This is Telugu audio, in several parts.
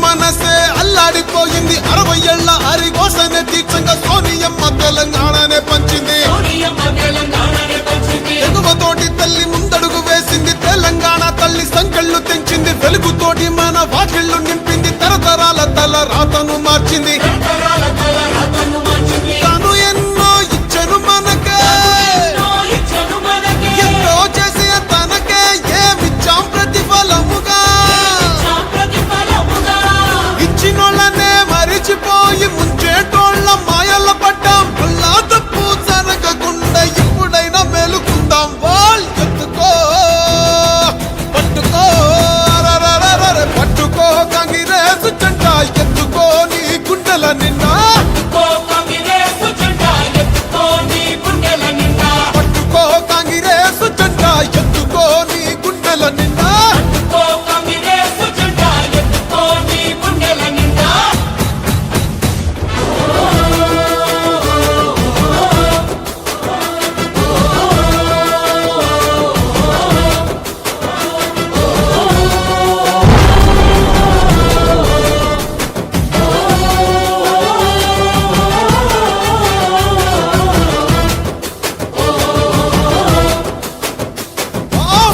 మనసే అల్లాడిపోయింది 60 ఏళ్ల హరిఘోషనే తీర్చంగా సోనియమ్మ తెలంగాణనే పంచింది ఎగువతోటి తల్లి ముందడుగు వేసింది తెలంగాణ తల్లి సంకెళ్ళు తెంచింది వెలుగుతోటి మన వాకిళ్ళు నింపింది తరతరాల తల రాతను మార్చింది తాను ఎన్నో ఇచ్చను మనకే ఎంతో చేసి తనకే ఏమిచ్చాం ప్రతిఫలముగా ఇచ్చినోళ్ళనే మరిచిపోయి ముంచేటోళ్ళ మాయల పడ్డాం పుల్లా తప్పు జరగకుండా ఇప్పుడైనా మేలుకుందాం వాల్ ఎత్తుకో పట్టుకో పట్టుకో కాంగ్రెస్ జెండా ఎత్తుకో నీ గుండెల నిండా పట్టుకో కాంగ్రెస్ జెండా ఎత్తుకో నీ గుండెల నిండా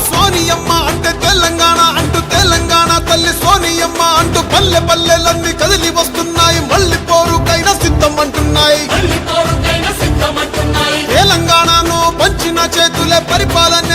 సోనియమ్మ అంటే తెలంగాణ అంటూ తెలంగాణ తల్లి సోనియమ్మ అంటూ పల్లె పల్లెలన్నీ కదిలి వస్తున్నాయి మళ్ళీ పోరుకైనా సిద్ధం అంటున్నాయి తెలంగాణను పంచిన చేతులే పరిపాలన